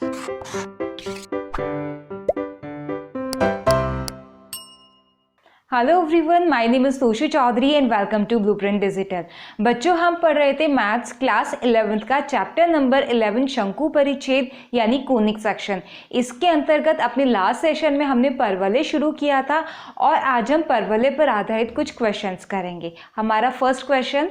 Hello everyone, my name is Toshu Chaudhary and welcome to blueprint digital. बच्चों, हम पढ़ रहे थे मैथ्स क्लास 11th का चैप्टर नंबर 11 शंकु परिच्छेद यानी कोनिक सेक्शन। इसके अंतर्गत अपने लास्ट सेशन में हमने परवलय शुरू किया था और आज हम परवलय पर आधारित कुछ क्वेश्चंस करेंगे। हमारा फर्स्ट क्वेश्चन,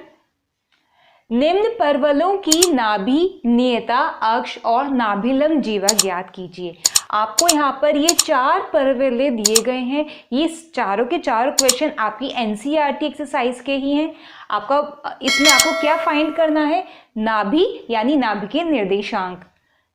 निम्न परवलों की नाभि, नियता, अक्ष और नाभिलंब जीवा ज्ञात कीजिए। आपको यहाँ पर ये 4 परवलय दिए गए हैं। ये चारों के चारों क्वेश्चन आपकी एनसीईआरटी एक्सरसाइज के ही हैं। इसमें आपको क्या फाइंड करना है? नाभि यानी नाभि के निर्देशांक,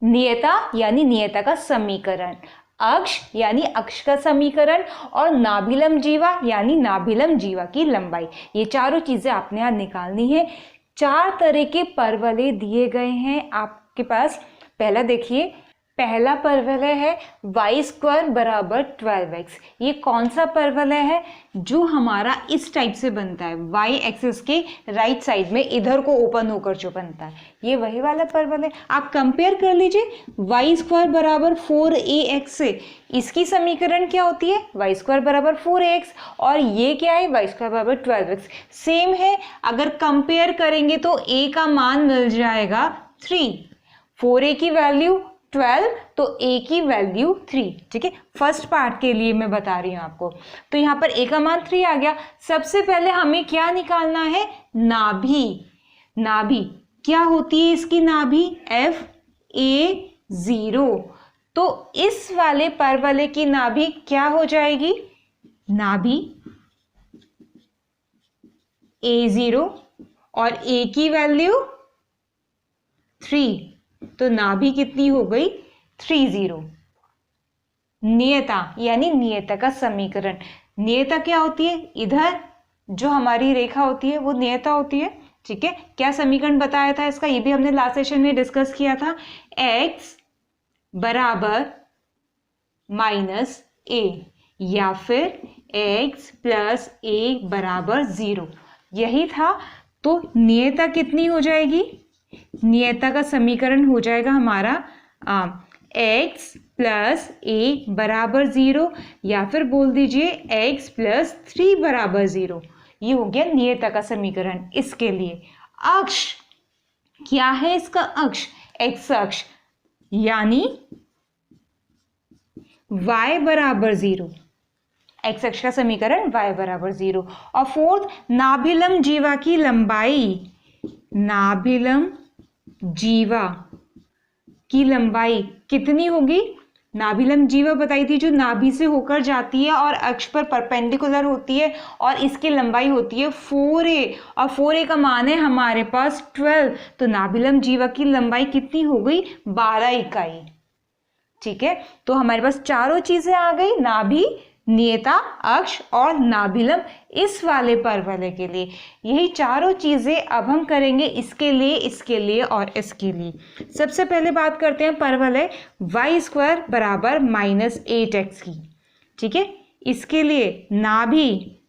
नियता यानी नियता का समीकरण, अक्ष यानी अक्ष का समीकरण और नाभिलंब जीवा यानी नाभिलंब जीवा की लंबाई। ये चारों चीजें आपने यहाँ निकालनी है। 4 तरह के परवलय दिए गए हैं आपके पास। पहला देखिए, पहला परवलय है y² बराबर 12x। ये कौन सा परवलय है? जो हमारा इस टाइप से बनता है, y एक्सिस के राइट साइड में इधर को ओपन होकर जो बनता है, ये वही वाला परवलय। आप कंपेयर कर लीजिए y² बराबर 4ax से। इसकी समीकरण क्या होती है? y² बराबर 4ax और ये क्या है? y² बराबर 12x। सेम है। अगर कंपेयर करेंगे तो a का मान मिल जाएगा 3, 4a की वैल्यू 12 तो a की वैल्यू 3। ठीक है, फर्स्ट पार्ट के लिए मैं बता रही हूं आपको। तो यहाँ पर a का मान 3 आ गया। सबसे पहले हमें क्या निकालना है? नाभि। नाभि क्या होती है इसकी नाभि? FA0। तो इस वाले परवलय की नाभि क्या हो जाएगी? नाभि A0 और a की वैल्यू 3, तो नाभि कितनी हो गई? 30। नियता यानी नियता का समीकरण। नियता क्या होती है? इधर जो हमारी रेखा होती है वो नियता होती है। ठीक है, क्या समीकरण बताया था इसका? ये भी हमने लास्ट सेशन में डिस्कस किया था। x बराबर -a या फिर x प्लस a बराबर 0, यही था। तो नियता कितनी हो जाएगी? नियता का समीकरण हो जाएगा हमारा x प्लस a बराबर 0 या फिर बोल दीजिए x प्लस 3 बराबर 0। ये हो गया नियता का समीकरण। इसके लिए अक्ष क्या है? इसका अक्ष x अक्ष यानी y बराबर 0। x अक्ष का समीकरण y बराबर 0। और फोर्थ, नाभिलंब जीवा की लंबाई। नाभिलंब जीवा की लंबाई कितनी होगी? नाभिलंब जीवा बताई थी, जो नाभि से होकर जाती है और अक्ष पर परपेंडिकुलर होती है और इसकी लंबाई होती है 4a और 4a का मान है हमारे पास 12। तो नाभिलंब जीवा की लंबाई कितनी हो गई? 12 इकाई। ठीक है, तो हमारे पास चारों चीजें आ गई, नाभि, नियता, अक्ष और नाभिलंब इस वाले परवलय के लिए। यही चारों चीजें अब हम करेंगे इसके लिए और इसके लिए। सबसे पहले बात करते हैं परवलय y² बराबर -8x की। ठीक है, इसके लिए नाभि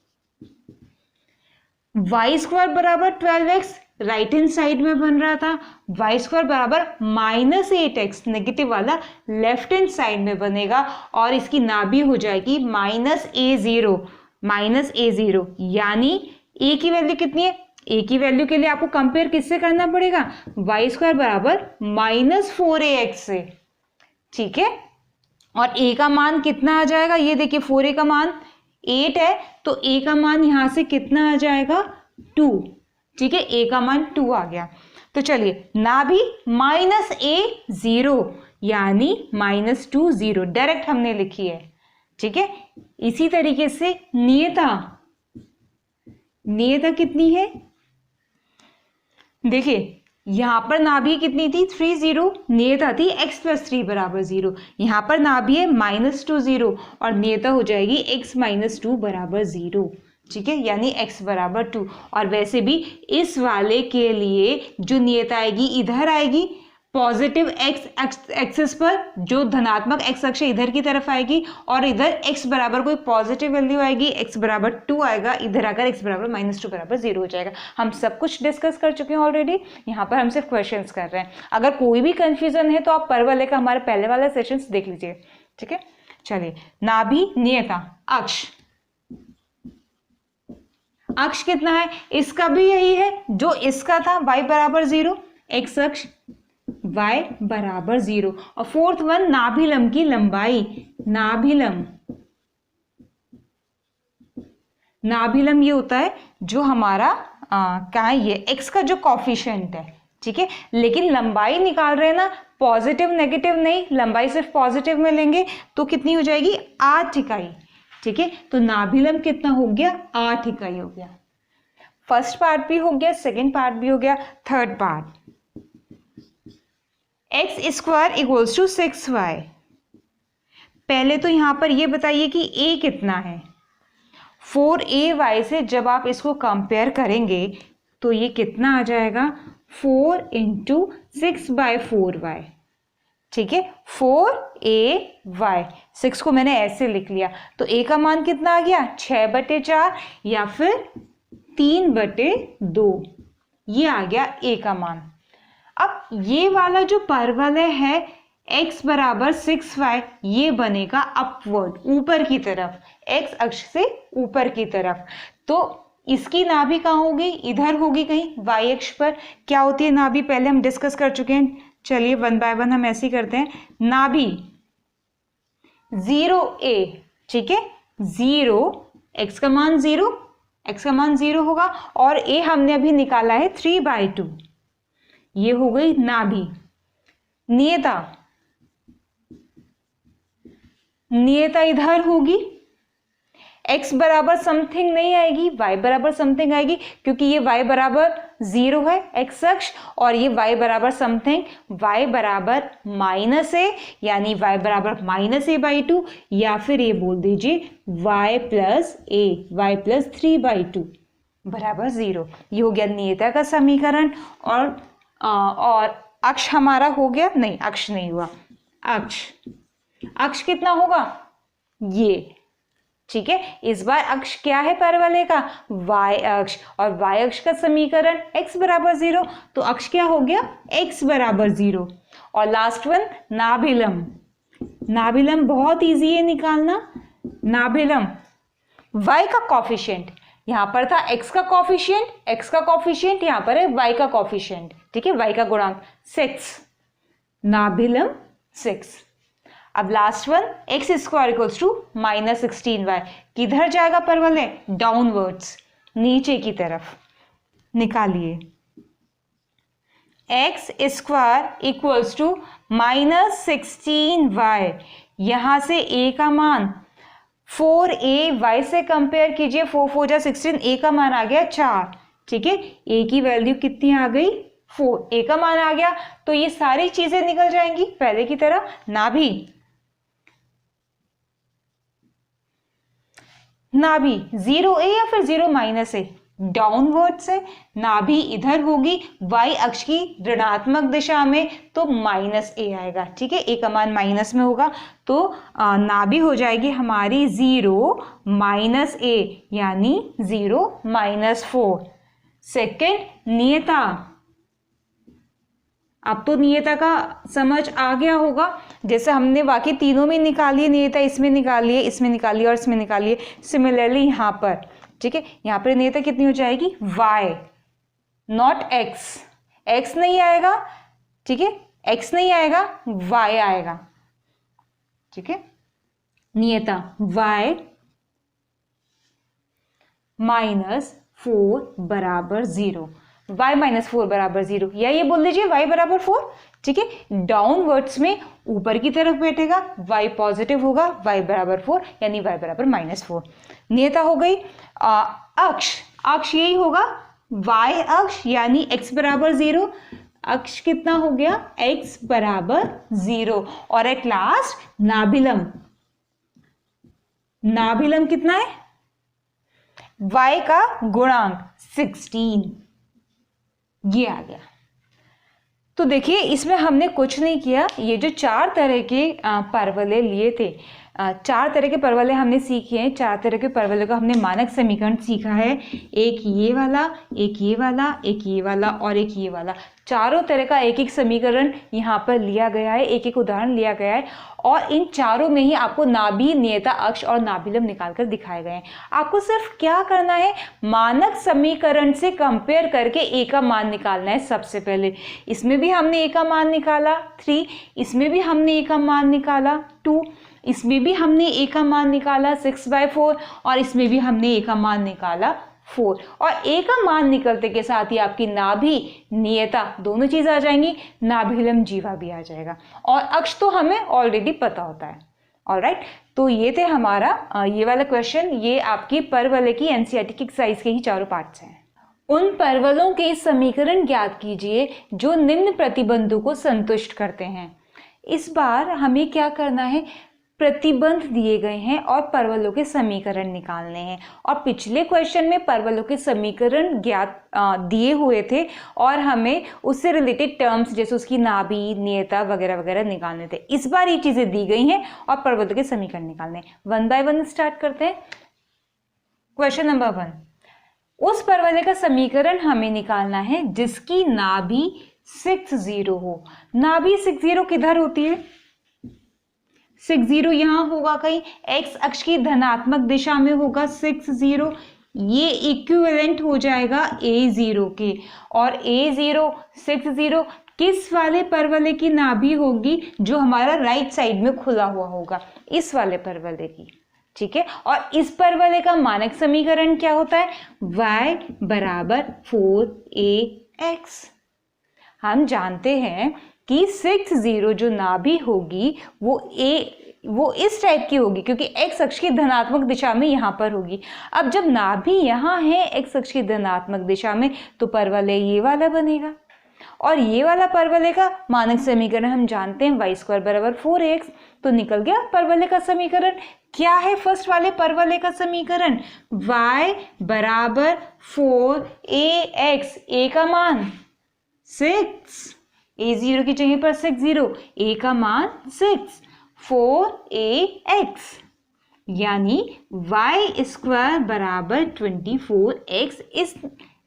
y² बराबर 12x राइट हैंड साइड में बन रहा था, y² बराबर -8x नेगेटिव वाला लेफ्ट हैंड साइड में बनेगा और इसकी नाभि हो जाएगी -a0। यानी a की वैल्यू कितनी है? a की वैल्यू के लिए आपको कंपेयर किससे करना पड़ेगा? y² बराबर -4ax से। ठीक है, और a का मान कितना आ जाएगा? ये देखिए 4a का मान 8 है, तो a का मान यहां से कितना आ जाएगा? 2। ठीक है, a का मान 2 आ गया। तो चलिए, नाभि -a0 यानी -2 0 डायरेक्ट हमने लिखी है। ठीक है, इसी तरीके से नियता कितनी है? देखिए यहां पर नाभि कितनी थी? 30। नियता थी x प्लस 3 बराबर 0। यहां पर नाभि है -2 0 और नियता हो जाएगी x -2 बराबर 0। ठीक है, यानी x बराबर 2। और वैसे भी इस वाले के लिए जो नियत आएगी इधर आएगी, पॉजिटिव एक्स एक्सिस पर जो धनात्मक एक्स अक्ष इधर की तरफ आएगी और इधर एक्स बराबर कोई पॉजिटिव वैल्यू आएगी, एक्स बराबर 2 आएगा, इधर आकर एक्स बराबर -2 बराबर 0 हो जाएगा। हम सब कुछ डिस्कस कर चुके हैं ऑलरेडी, यहाँ पर हम सिर्फ क्वेश्चंस कर रहे हैं। अगर कोई भी कंफ्यूजन है तो आप पर वाले का हमारे पहले वाला सेशंस देख लीजिए, ठीक है। चलिए, नाभि नियता अक्ष, अक्ष कितना है, इसका भी यही है जो इसका था, y बराबर 0, एक्स अक्ष y बराबर 0। और फोर्थ वन नाभिलम की लंबाई, नाभिलम, नाभिलम ये होता है जो हमारा क्या है, ये x का जो कॉफिशिएंट है, ठीक है। लेकिन लंबाई निकाल रहे हैं ना, पॉजिटिव नेगेटिव नहीं, लंबाई सिर्फ पॉजिटिव में लेंगे तो कितनी हो जाएगी, 8 इकाई, ठीक है। तो नाभिलम कितना हो गया, 8 इकाई हो गया। फर्स्ट पार्ट भी हो गया, सेकेंड पार्ट भी हो गया। Third part, x² = 6y। पहले तो यहां पर ये बताइए कि a कितना है। 4ay से जब आप इसको कंपेयर करेंगे तो ये कितना आ जाएगा, 4 × 6/4y, ठीक है। 4ay, 6 को मैंने ऐसे लिख लिया, तो a का मान कितना आ गया, 6/4 या फिर 3/2, ये आ गया a का मान। अब ये वाला जो परवलय है x बराबर 6y, ये बनेगा अपवर्ड, ऊपर की तरफ, x अक्ष से ऊपर की तरफ। तो इसकी नाभि कहाँ होगी, इधर होगी कहीं y अक्ष पर। क्या होती है नाभि, पहले हम डिस्कस कर चुके हैं। चलिए 1 बाय 1 हम ऐसे ही करते हैं। नाभि 0a, ठीक है, 0, x का मान 0, x का मान 0 होगा, और a हमने अभी निकाला है 3/2, ये हो गई नाभि। नियता, नियता इधर होगी, x बराबर समथिंग नहीं आएगी, y बराबर समथिंग आएगी, क्योंकि ये y बराबर 0 है x अक्ष, और ये y बराबर समथिंग, y बराबर -a, यानी y बराबर -a/2, या फिर ये बोल दीजिए y + a, y + 3/2 बराबर 0। ये हो गया नियता का समीकरण। और अक्ष हमारा हो गया, नहीं अक्ष नहीं हुआ, अक्ष, अक्ष कितना होगा, ये, ठीक है। इस बार अक्ष क्या है परवलय का, y अक्ष, और y अक्ष का समीकरण x बराबर 0, तो अक्ष क्या हो गया, x बराबर 0। और लास्ट वन नाभिलम, नाभिलम बहुत इजी है निकालना। नाभिलम y का कॉफिशिएंट, यहाँ पर था x का कॉफिशिएंट, x का कॉफिशिएंट यहाँ पर है y का कॉफिशिएंट, ठीक है, y का गुणांक 6, नाभिलम 6। अब लास्ट वन x² = -16y, किधर जाएगा परवलय, डाउनवर्ड्स, नीचे की तरफ। निकालिए, x² = -16y, यहां से a का मान 4a, y से कंपेयर कीजिए, 4 4 जा 16, a का मान आ गया 4, ठीक है। a की वैल्यू कितनी आ गई, 4, a का मान आ गया, तो ये सारी चीजें निकल जाएंगी पहले की तरह। नाभि, नाभि 0a या फिर 0 - a, डाउनवर्ड से नाभि इधर होगी, y अक्ष की ऋणात्मक दिशा में, तो -a आएगा, ठीक है, a का मान माइनस में होगा, तो नाभि हो जाएगी हमारी 0 - a, यानी 0 - 4। सेकेंड, नियता, अब तो नियता का समझ आ गया होगा, जैसे हमने बाकी तीनों में निकालिए नियता, इसमें निकालिए, इसमें निकालिए और इसमें निकालिए। सिमिलरली यहाँ पर, ठीक है, यहाँ पर नियता कितनी हो जाएगी, y नॉट x, x नहीं आएगा, ठीक है, x नहीं आएगा, y आएगा, ठीक है। नियता y -4 बराबर 0, y -4 बराबर 0, या ये बोल दीजिए y बराबर 4, ठीक है। डाउनवर्ड्स में ऊपर की तरफ बैठेगा, y पॉजिटिव होगा, y बराबर 4, यानी y बराबर -4। नियता हो गई। अक्ष, अक्ष यही होगा, y अक्ष, यानी x बराबर 0, अक्ष कितना हो गया, x बराबर 0। और एट लास्ट नाभिलम, नाभिलम कितना है, y का गुणांक 16, ये आ गया। तो देखिए इसमें हमने कुछ नहीं किया, ये जो 4 तरह के परवलय लिए थे, 4 तरह के परवलय हमने सीखे हैं। 4 तरह के परवलय का हमने मानक समीकरण सीखा है, एक ये वाला, एक ये वाला, एक ये वाला और एक ये वाला। चारों तरह का एक एक समीकरण यहाँ पर लिया गया है, एक एक उदाहरण लिया गया है और इन चारों में ही आपको नाभि, नियता अक्ष और नाभिलंब निकाल कर दिखाए गए हैं। आपको सिर्फ क्या करना है, मानक समीकरण से कंपेयर करके ए का मान निकालना है। सबसे पहले इसमें भी हमने ए का मान निकाला 3, इसमें भी हमने ए का मान निकाला 2, इसमें भी हमने ए का मान निकाला 6/4 और इसमें भी हमने ए का मान निकाला 4। और ए का मान निकलते के साथ ही आपकी नाभि, नियता दोनों चीज आ जाएंगी, नाभिलंब जीवा भी आ जाएगा और अक्ष तो हमें ऑलरेडी पता होता है। ऑलराइट, तो ये थे हमारा ये वाला क्वेश्चन। ये आपकी परवलय की एनसीईआरटी की एक्सरसाइज के ही चारों पार्ट्स हैं। उन परवलों के समीकरण ज्ञात कीजिए जो निम्न प्रतिबंधों को संतुष्ट करते हैं। इस बार हमें क्या करना है, प्रतिबंध दिए गए हैं और परवलों के समीकरण निकालने हैं। और पिछले क्वेश्चन में परवलों के समीकरण ज्ञात दिए हुए थे और हमें उससे रिलेटेड टर्म्स जैसे उसकी नाभि, नियता वगैरह वगैरह निकालने थे। इस बार ये चीजें दी गई हैं और परवलों के समीकरण निकालने। 1 बाय 1 स्टार्ट करते हैं। क्वेश्चन नंबर 1, उस परवलय का समीकरण हमें निकालना है जिसकी नाभि 60 हो। नाभि 60 किधर होती है, 60 यहाँ होगा कहीं, एक्स अक्ष की धनात्मक दिशा में होगा 60, ये इक्विवेलेंट हो जाएगा A0 के। और A0 60 किस वाले परवलय की नाभि होगी, जो हमारा राइट साइड में खुला हुआ होगा, इस वाले परवलय की। ठीक है, और इस परवलय का मानक समीकरण क्या होता है, y बराबर 4ax। हम जानते हैं कि 60 जो नाभि होगी वो इस टाइप की होगी क्योंकि एक्स अक्ष की धनात्मक दिशा में यहाँ पर होगी। अब जब नाभि यहाँ है एक्स अक्ष की धनात्मक दिशा में तो परवलय ये वाला बनेगा और ये वाला परवलय का मानक समीकरण हम जानते हैं y² बराबर 4ax। तो निकल गया परवलय का समीकरण। क्या है फर्स्ट वाले परवलय का समीकरण, y बराबर 4ax, a का मान 6, A0 की जगह पर 60, a का मान 6, 4ax, यानी y² बराबर 24x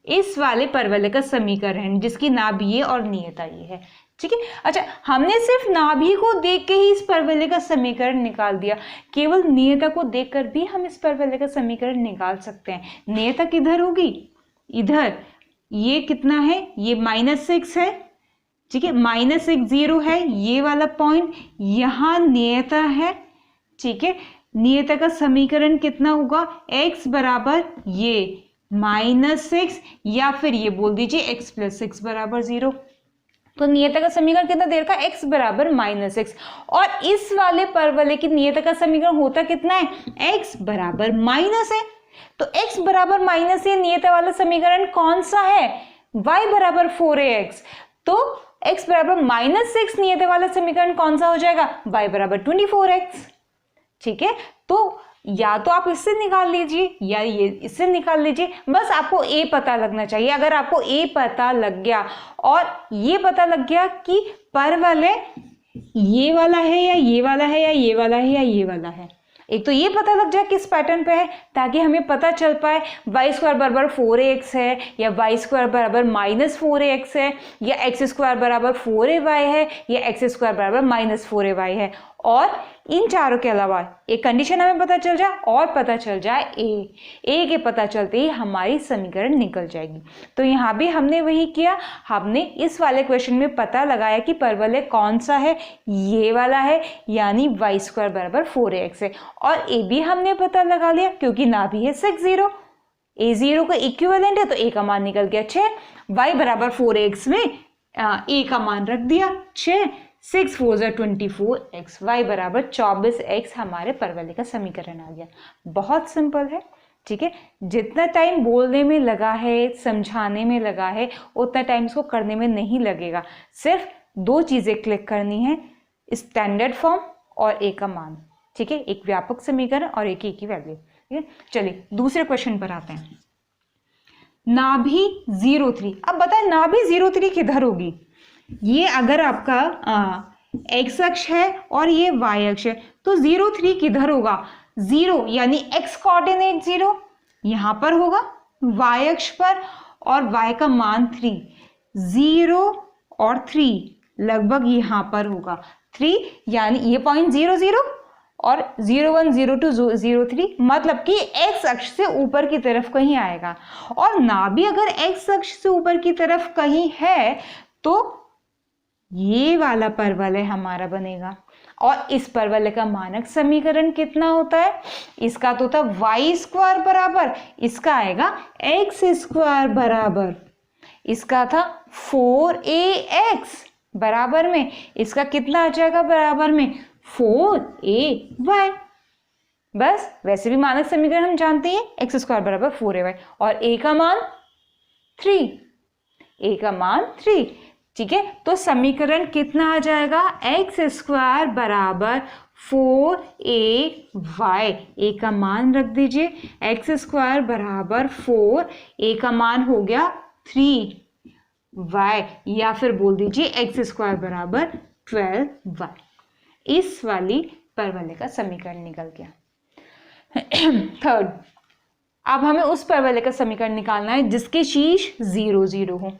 इस वाले परवलय का समीकरण जिसकी नाभि और नियता ये है। ठीक है, अच्छा हमने सिर्फ नाभि को देख के ही इस परवलय का समीकरण निकाल दिया, केवल नियता को देखकर भी हम इस परवलय का समीकरण निकाल सकते हैं। नियता किधर होगी, इधर, ये कितना है, ये -6 है। ठीक है, -1 0 है ये वाला पॉइंट, यहाँ नियता है। ठीक है, नियता का समीकरण कितना होगा, x बराबर ये -6 या फिर ये बोल दीजिए x + 6 बराबर 0। तो नियता का समीकरण कितना देर का, x बराबर -6। और इस वाले परवलय की नियता का समीकरण होता कितना है, x बराबर माइनस है। तो x बराबर माइनस है, नियता वाला समीकरण कौन सा है, y बराबर 4ax। तो x बराबर -6 नियत वाला समीकरण कौन सा हो जाएगा, y बराबर 24x। ठीक है, तो या तो आप इससे निकाल लीजिए या ये इससे निकाल लीजिए, बस आपको a पता लगना चाहिए। अगर आपको a पता लग गया और ये पता लग गया कि परवलय ये वाला है या ये वाला है या ये वाला है या ये वाला है, एक तो ये पता लग जाए किस पैटर्न पे है, ताकि हमें पता चल पाए y² बराबर 4ax है या y² बराबर -4ax है या x² बराबर 4ay है या x² बराबर -4ay है। और इन चारों के अलावा एक कंडीशन हमें पता चल जाए और पता चल जाए a के पता चलते ही हमारी समीकरण निकल जाएगी। तो यहाँ भी हमने वही किया, हमने इस वाले क्वेश्चन में पता लगाया कि परवलय कौन सा है, ये वाला है, यानी y² बराबर 4ax है। और a भी हमने पता लगा लिया क्योंकि नाभि है 60, a0 का इक्विवेलेंट है तो a का मान निकल गया 6, y बराबर 4ax में a का मान रख दिया 6, 6 4 24x, y बराबर 24x हमारे परवलय का समीकरण आ गया। बहुत सिंपल है। ठीक है, जितना टाइम बोलने में लगा है, समझाने में लगा है, उतना टाइम इसको करने में नहीं लगेगा। सिर्फ 2 चीज़ें क्लिक करनी है, स्टैंडर्ड फॉर्म और a का मान। ठीक है, एक व्यापक समीकरण और एक की वैल्यू। ठीक है, चलिए दूसरे क्वेश्चन पर आते हैं। नाभि 03, अब बताएं नाभि 03 किधर होगी, ये अगर आपका एक्स अक्ष है और ये वाई अक्ष है तो 0 3 किधर होगा? 0 यानी एक्स कोऑर्डिनेट 0 यहाँ पर होगा वाई अक्ष पर, और वाई का मान 3, 0 और 3 लगभग यहाँ पर होगा 3, यानी ये पॉइंट 0 0 और 0 1 0 2 0 3, मतलब कि एक्स अक्ष से ऊपर की तरफ कहीं आएगा। और नाभि अगर एक्स अक्ष से ऊपर की तरफ कहीं है तो ये वाला परवलय हमारा बनेगा। और इस परवलय का मानक समीकरण कितना होता है? इसका तो होता वाई स्क्वायर बराबर, इसका आएगा एक्स स्क्वायर बराबर, इसका था 4ax बराबर में, इसका कितना आ जाएगा बराबर में? 4ay। बस, वैसे भी मानक समीकरण हम जानते हैं एक्स स्क्वायर बराबर 4ay, और a का मान 3, a का मान 3। ठीक है, तो समीकरण कितना आ जाएगा? एक्स स्क्वायर बराबर 4ay, a का मान रख दीजिए, एक्स स्क्वायर बराबर 4, a का मान हो गया 3y, या फिर बोल दीजिए एक्स स्क्वायर बराबर 12y। इस वाली परवलय का समीकरण निकल गया। थर्ड, अब हमें उस परवलय का समीकरण निकालना है जिसके शीर्ष 0 0 हो।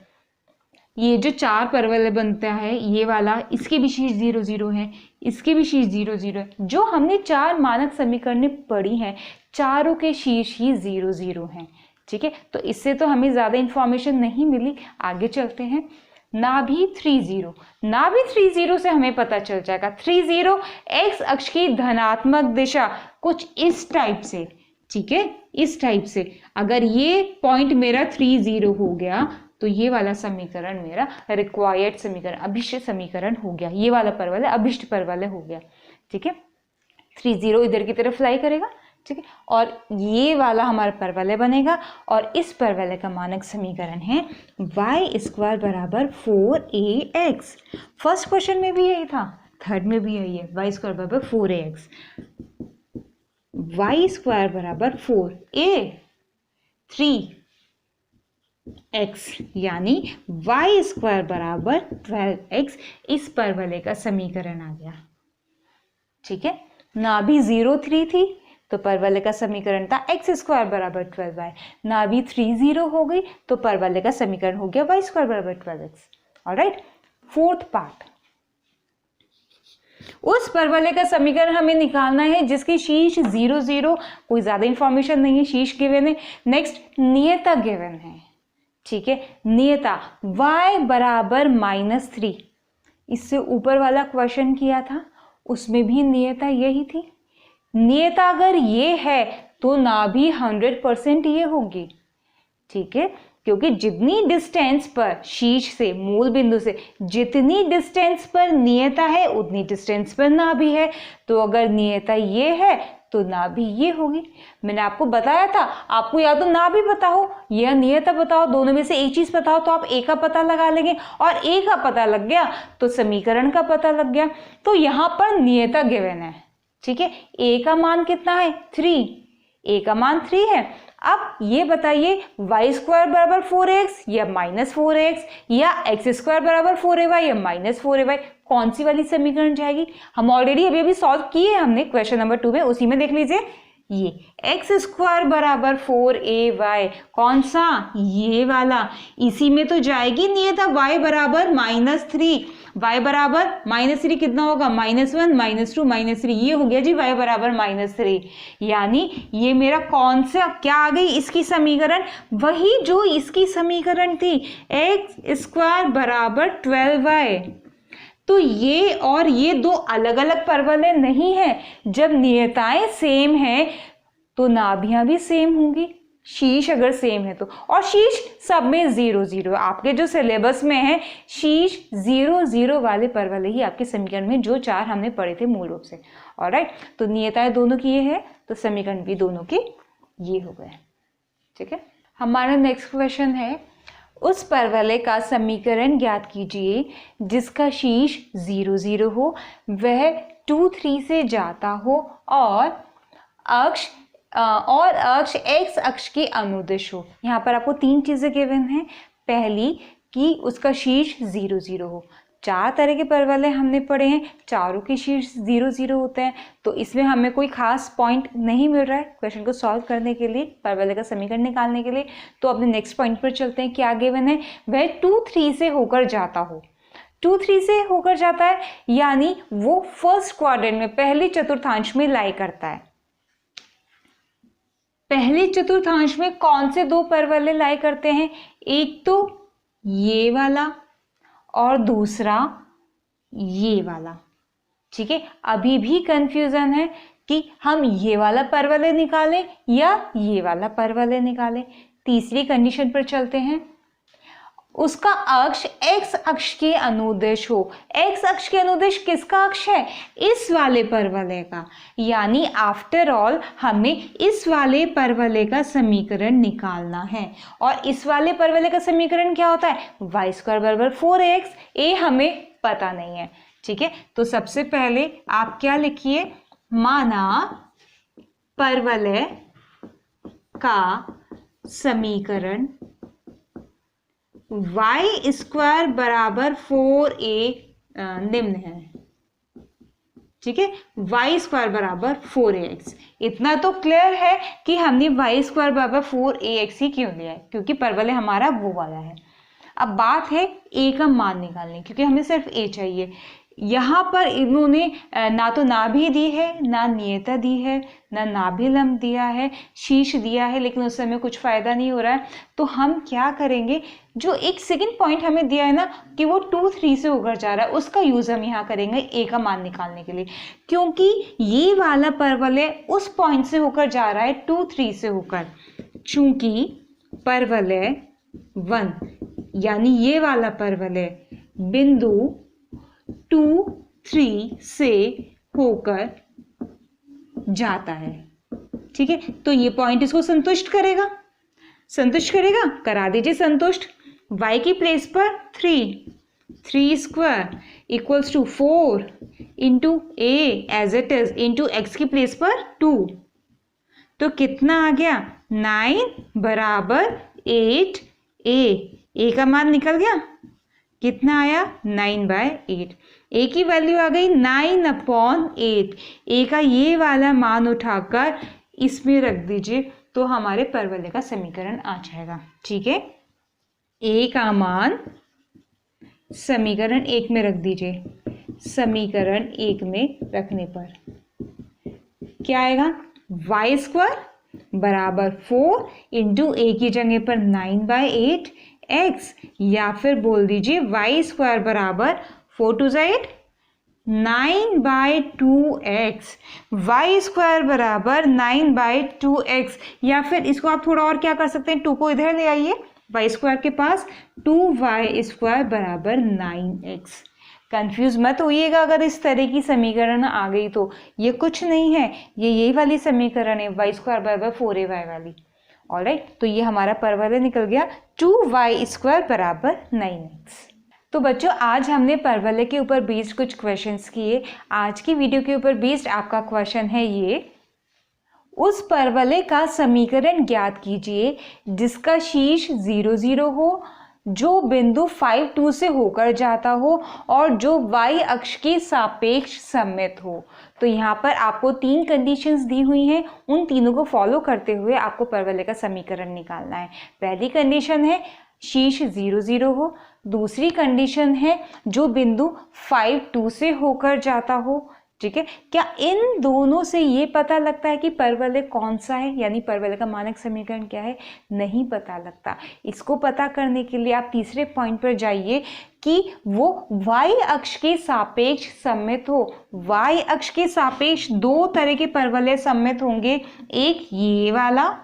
ये जो 4 परवलय बनता है, ये वाला, इसके भी शीर्ष 0 0 है, इसके भी शीर्ष 0 0 है। जो हमने 4 मानक समीकरण पढ़ी हैं, चारों के शीर्ष ही 0 0 हैं। ठीक है, तो इससे तो हमें ज़्यादा इंफॉर्मेशन नहीं मिली, आगे चलते हैं। नाभि 30, नाभि 30 से हमें पता चल जाएगा 30 एक्स अक्ष की धनात्मक दिशा कुछ इस टाइप से। ठीक है, इस टाइप से अगर ये पॉइंट मेरा 30 हो गया तो ये वाला समीकरण मेरा रिक्वायर्ड समीकरण, अभिष्ट समीकरण हो गया। ये वाला परवलय अभिष्ट परवलय हो गया। ठीक है, 30 इधर की तरफ फ्लाई करेगा। ठीक है, और ये वाला हमारा परवलय बनेगा, और इस परवलय का मानक समीकरण है वाई स्क्वायर बराबर 4ax। फर्स्ट क्वेश्चन में भी यही था, थर्ड में भी यही है, वाई स्क्वायर बराबर 4ax, वाई स्क्वायर बराबर 3x, यानी वाई स्क्वायर बराबर 12x। इस परवलय का समीकरण आ गया। ठीक है, नाभि 0 3 थी तो परवलय का समीकरण था एक्स स्क्वायर बराबर 12y। नाभि 30 हो गई तो परवलय का समीकरण हो गया वाई स्क्वायर बराबर 12x। ऑलराइट, फोर्थ पार्ट, उस परवलय का समीकरण हमें निकालना है जिसकी शीर्ष 0 0, कोई ज्यादा इंफॉर्मेशन नहीं है, शीर्ष गिवन है। नेक्स्ट नियता गिवन है। ठीक है, नियता y बराबर -3, इससे ऊपर वाला क्वेश्चन किया था उसमें भी नियता यही थी। नियता अगर ये है तो नाभि 100% ये होगी। ठीक है, क्योंकि जितनी डिस्टेंस पर शीर्ष से, मूल बिंदु से जितनी डिस्टेंस पर नियता है उतनी डिस्टेंस पर नाभि है। तो अगर नियता ये है तो नाभि ये होगी। मैंने आपको बताया था, आपको या तो नाभि पता हो या नियता पता हो, दोनों में से एक चीज पता हो तो आप ए का पता लगा लेंगे, और ए का पता लग गया तो समीकरण का पता लग गया। तो यहाँ पर नियता गिवन है। ठीक है, ए का मान कितना है? 3, ए का मान 3 है। अब ये बताइए वाई स्क्वायर बराबर 4x या -4x, या एक्स स्क्वायर बराबर 4ay या -4ay, कौन सी वाली समीकरण जाएगी? हम ऑलरेडी अभी सॉल्व किए हमने क्वेश्चन नंबर 2 में, उसी में देख लीजिए। ये एक्स स्क्वायर बराबर 4ay, कौन सा? ये वाला, इसी में तो जाएगी नियता y बराबर -3। y बराबर -3 कितना होगा? -1 -2 -3, ये हो गया जी y बराबर -3। यानी ये मेरा कौन सा क्या आ गई इसकी समीकरण? वही जो इसकी समीकरण थी, एक्स स्क्वायर बराबर 12y। तो ये और ये दो अलग अलग परवलय नहीं है। जब नियताएं सेम हैं तो नाभियां भी सेम होंगी, शीर्ष अगर सेम है तो। और शीर्ष सब में 0 0, आपके जो सिलेबस में है शीर्ष 0 0 वाले परवलय ही आपके समीकरण में, जो 4 हमने पढ़े थे मूल रूप से। ऑलराइट, तो नियताएं दोनों की ये है तो समीकरण भी दोनों के ये हो गए। ठीक है, हमारा नेक्स्ट क्वेश्चन है, उस परवलय का समीकरण ज्ञात कीजिए जिसका शीर्ष 0 0 हो, वह 2 3 से जाता हो और अक्ष एक्स अक्ष के अनुदिश हो। यहाँ पर आपको 3 चीजें गिवन हैं। पहली कि उसका शीर्ष 0 0 हो, 4 तरह के परवलय हमने पढ़े हैं, चारों के शीर्ष 0 0 होते हैं, तो इसमें हमें कोई खास पॉइंट नहीं मिल रहा है क्वेश्चन को सॉल्व करने के लिए, परवलय का समीकरण निकालने के लिए। तो अपने नेक्स्ट पॉइंट पर चलते हैं। क्या गिवन है? वह 2 3 से होकर जाता हो। 2 3 से होकर जाता है यानी वो फर्स्ट क्वाड्रेंट में, पहले चतुर्थांश में लाई करता है। पहले चतुर्थांश में कौन से 2 परवलय लाई करते हैं? एक तो ये वाला और दूसरा ये वाला। ठीक है, अभी भी कंफ्यूजन है कि हम ये वाला परवलय निकालें या ये वाला परवलय निकालें। तीसरी कंडीशन पर चलते हैं। उसका अक्ष x अक्ष के अनुदिश हो। x अक्ष के अनुदिश किसका अक्ष है? इस वाले परवलय का। यानी आफ्टर ऑल हमें इस वाले परवलय का समीकरण निकालना है। और इस वाले परवलय का समीकरण क्या होता है? y² बराबर 4ax। a हमें पता नहीं है। ठीक है, तो सबसे पहले आप क्या लिखिए? माना परवलय का समीकरण y² बराबर 4a निम्न है। ठीक है, y² बराबर 4ax। इतना तो क्लियर है कि हमने y² बराबर 4ax ही क्यों लिया है, क्योंकि परवलय हमारा वो वाला है। अब बात है a का मान निकालने, क्योंकि हमें सिर्फ a चाहिए। यहाँ पर इन्होंने ना तो नाभि दी है, ना नियता दी है, ना नाभिलंब दिया है, शीर्ष दिया है, लेकिन उस समय कुछ फायदा नहीं हो रहा है। तो हम क्या करेंगे, जो एक सेकंड पॉइंट हमें दिया है ना कि वो 2 3 से होकर जा रहा है, उसका यूज हम यहाँ करेंगे a का मान निकालने के लिए, क्योंकि ये वाला परवलय उस पॉइंट से होकर जा रहा है 2 3 से होकर। चूंकि परवलय 1 यानी ये वाला परवलय बिंदु 2 3 से होकर जाता है। ठीक है, तो ये पॉइंट इसको संतुष्ट करेगा। संतुष्ट करेगा, करा दीजिए संतुष्ट। y की प्लेस पर 3² equals to 4 into a as it is into x की प्लेस पर 2। तो कितना आ गया? 9 बराबर 8a का मान निकल गया। कितना आया? 9/8। a की वैल्यू आ गई 9/8। a का ये वाला मान उठाकर इसमें रख दीजिए, तो हमारे परवलय का समीकरण आ जाएगा। ठीक है, a का मान समीकरण 1 में रख दीजिए। समीकरण 1 में रखने पर क्या आएगा? y² बराबर 4 इंटू a की जगह पर 9/8 x, या फिर बोल दीजिए y² बराबर 4 2 8 9/2x। y² बराबर 9/2x, या फिर इसको आप थोड़ा और क्या कर सकते हैं, 2 को इधर ले आइए y² के पास, 2y² बराबर 9x। कंफ्यूज मत होइएगा अगर इस तरह की समीकरण आ गई तो, ये कुछ नहीं है, ये यही वाली समीकरण है y² बराबर 4ay वाली। ऑलराइट, तो ये हमारा परवलय निकल गया 2y² बराबर 9x। तो बच्चों, आज हमने परवलय के ऊपर बेस्ड कुछ क्वेश्चंस किए। आज की वीडियो के ऊपर बेस्ड आपका क्वेश्चन है ये, उस परवलय का समीकरण ज्ञात कीजिए जिसका शीर्ष 0 0 हो, जो बिंदु 5 2 से होकर जाता हो और जो y अक्ष के सापेक्ष सममित हो। तो यहाँ पर आपको 3 कंडीशंस दी हुई हैं, उन तीनों को फॉलो करते हुए आपको परवलय का समीकरण निकालना है। पहली कंडीशन है शीर्ष 0 0 हो, दूसरी कंडीशन है जो बिंदु 5 2 से होकर जाता हो। ठीक है, क्या इन दोनों से ये पता लगता है कि परवलय कौन सा है, यानी परवलय का मानक समीकरण क्या है? नहीं पता लगता। इसको पता करने के लिए आप तीसरे पॉइंट पर जाइए कि वो y अक्ष के सापेक्ष सममित हो। y अक्ष के सापेक्ष 2 तरह के परवलय सममित होंगे, एक ये वाला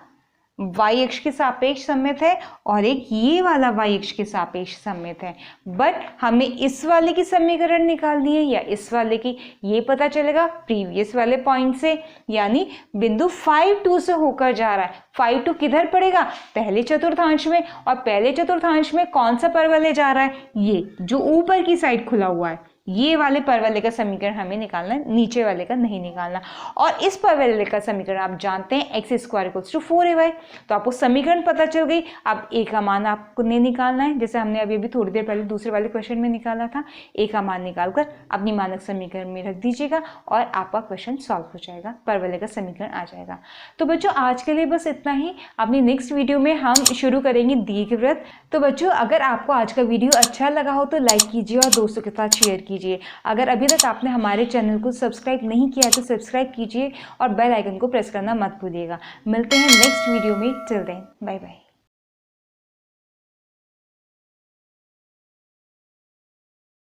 y अक्ष के सापेक्ष सममित है और एक ये वाला y अक्ष के सापेक्ष सममित है। बट हमें इस वाले की समीकरण निकालनी है या इस वाले की, ये पता चलेगा प्रीवियस वाले पॉइंट से, यानी बिंदु 5 2 से होकर जा रहा है। 5 2 किधर पड़ेगा? पहले चतुर्थांश में, और पहले चतुर्थांश में कौन सा परवलय जा रहा है? ये जो ऊपर की साइड खुला हुआ है, ये वाले परवलय का समीकरण हमें निकालना है, नीचे वाले का नहीं निकालना। और इस परवलय का समीकरण आप जानते हैं x² = 4ay, तो आपको समीकरण पता चल गई। अब a का मान आपको नहीं निकालना है, जैसे हमने अभी थोड़ी देर पहले दूसरे वाले क्वेश्चन में निकाला था। a का मान निकालकर अपनी मानक समीकरण में रख दीजिएगा और आपका क्वेश्चन सॉल्व हो जाएगा, परवलय का समीकरण आ जाएगा। तो बच्चों आज के लिए बस इतना ही। अपनी नेक्स्ट वीडियो में हम शुरू करेंगे दीर्घवृत्त। तो बच्चों अगर आपको आज का वीडियो अच्छा लगा हो तो लाइक कीजिए और दोस्तों के साथ शेयर कीजिए। अगर अभी तक आपने हमारे चैनल को सब्सक्राइब नहीं किया तो सब्सक्राइब कीजिए और बेल आइकन को प्रेस करना मत भूलिएगा। मिलते हैं नेक्स्ट वीडियो में। Till then bye bye.